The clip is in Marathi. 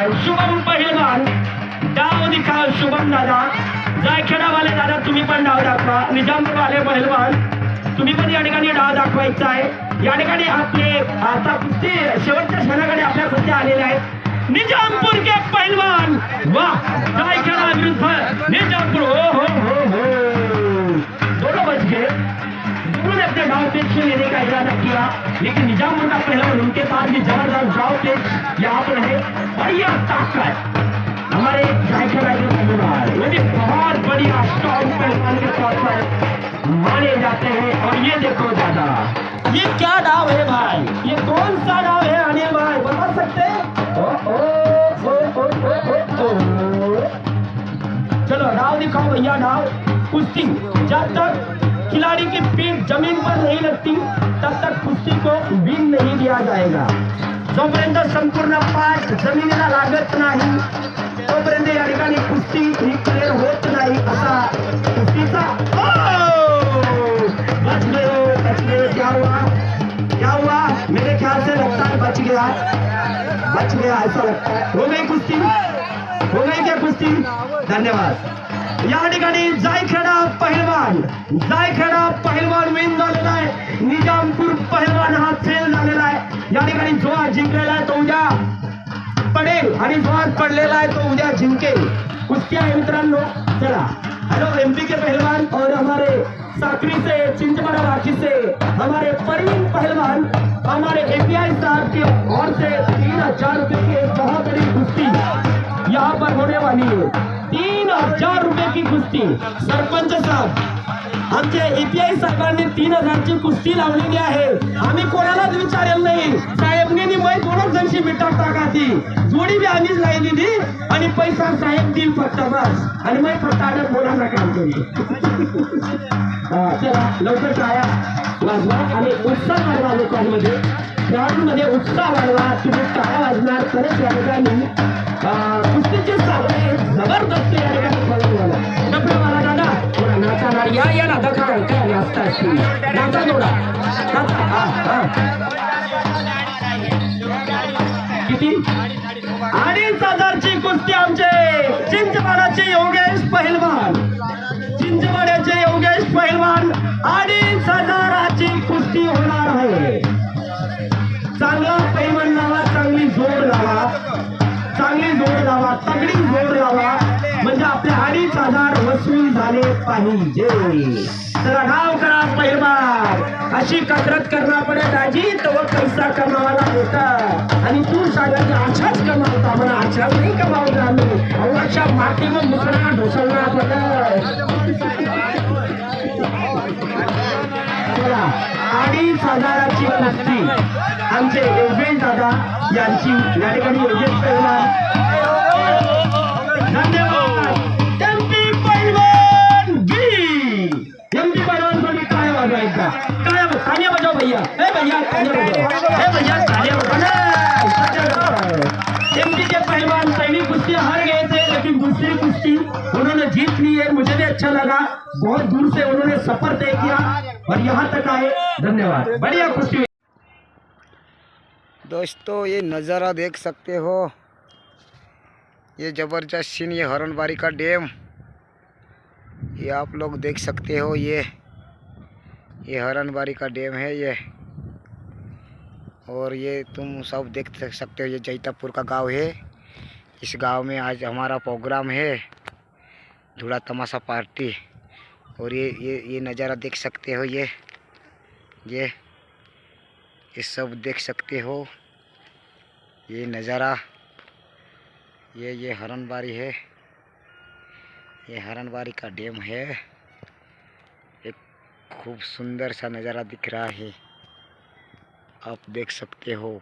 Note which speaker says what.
Speaker 1: शुभम पहिलवान डाव दिखा शुभम दादा. जायखेडावाले दादा तुम्ही पण डाव दाखवा. निजामपूरवाले पहिलवान तुम्ही पण या ठिकाणी डाव दाखवायचा आहे. या ठिकाणी आपले आता कुस्ती शेवटच्या क्षणाकडे आपल्या कुस्ती आलेले आहेत. निजामपूर के पहलवान वाह जायखेडा विरुद्ध निजामपुर. हो हो हो हो दोनों बच गए. दोनों ने अपने डाव पेच से लेने का इरादा किया लेकिन निजामपुर का पहलवान उनके पास भी जबरदस्त डाव पेच यहाँ पर है. बढ़िया ताकत हमारे जायखेडा के पहलवान वो भी बहुत बढ़िया स्ट्रॉन्ग पहलवान के तौर पर माने जाते हैं. और ये देखो दादा ये क्या डाव है भाई. ये कौन सा डाव है अनिल भाई बता सकते हैं. चलो डाव दिखाओ भैया. डाव कुश्ती जब तक खिलाड़ी की पीठ जमीन पर नहीं लगती तब तक कुश्ती को विन नहीं दिया जाएगा. जोपर्यंत संपूर्ण पाठ जमिनीला लागत नाही तोपर्यंत या ठिकाणी कुस्ती ही क्लिअर होत नाही. असा कुस्तीचा बच गए. क्या हुआ मेरे ख्याल से लगता है बच गया ऐसा लगता है. हो गई कुस्ती. हो गई क्या कुस्ती. धन्यवाद. या ठिकाणी जायखेडा पहिलवान विन झालेला आहे. निजामपूर पहिलवान हा फेल झालेला आहे. या ठिकाणी जो आज जिंकलेला आहे तो उद्या पडेल आणि जो आज पडलेला आहे तो उद्या जिंकेल. कुस्ती आहे मित्रांनो. चला हेलो एमपी के पहलवान और हमारे साकरी से चिंचबड़ा राखी से हमारे परवीन पहलवान हमारे एपीआई साहब की ओर से 3000 रुपए की एक बहुत बड़ी कुश्ती यहाँ पर होने वाली है. 3000 रुपए की कुस्ती. सरपंच साहेब आमच्या एपीआई साहेबांनी 3000ची कुस्ती लावलेली आहे. आम्ही कोणालाच विचारेल नाही. साहेबने मै दोनच जणशी मिठात टाका ती जोडी बी आम्हीच लावलेली आणि पैसा साहेब देईल फक्त बस. आणि मै फक्त आडत बोलायला काम करू. चला लवकर टाळ्या वाजवा आणि उत्साह वाढवा. लोकांमध्ये ग्राउंडमध्ये उत्साह वाढवा. तुम्ही टाळ्या वाजणार तरच या ठिकाणी कुस्तीचे सामने जबरदस्त या ठिकाणी फलवून आला. डबे मला दादा थोडा नाचा या ना दखा काय नाचता नाचा थोडा किती 2500ची कुस्ती आमचे चिंचवाड्याचे योगेश पहिलवान. चिंचवाड्याचे योगेश पहिलवान 2500ची कुस्ती होणार आहे. चांगला पैलवान लावा. चांगली जोड लावा. तगडी जोड लावा म्हणजे आपले 2500 वसूल झाले पाहिजे. तर डाव करा पहिलवान. अशी कसरत करना पडे दाजी तो पैसा कमावायला होता. आणि तू सांगायचं अशाच कमावता म्हणा. अशाच नाही कमावता आम्ही अशा मातीवर मुसळा ढोसळणार पडत. 2500ची कुस्ती आमचे योगेश दादा यांची या ठिकाणी योगेश पहिलवान. धन्यवाद. एमपी पहिलवान साठी काय वाजवायचा. काय तालिया बजाव भैया. हे भैया तालिया बजाव. एमपी के पहलवान पहली कुश्ती हार गए थे लेकिन दूसरी कुश्ती उन्होंने जीत ली है. मुझे भी अच्छा लगा. बहुत दूर से उन्होंने सफर तय किया और यहाँ तक आए. धन्यवाद. बढ़िया कुश्ती.
Speaker 2: दोस्तों ये नज़ारा देख सकते हो. ये ज़बरदस्त सीन. ये हरणबारी का डैम ये आप लोग देख सकते हो. ये हरणबारी का डैम है ये. और ये तुम सब देख सकते हो. ये जैतापुर का गांव है. इस गांव में आज हमारा प्रोग्राम है धूड़ा तमाशा पार्टी. और ये नज़ारा देख सकते हो. ये सब देख सकते हो. ये नज़ारा ये हरणबारी है. ये हरणबारी का डैम है. एक खूब सुंदर सा नज़ारा दिख रहा है. आप देख सकते हो.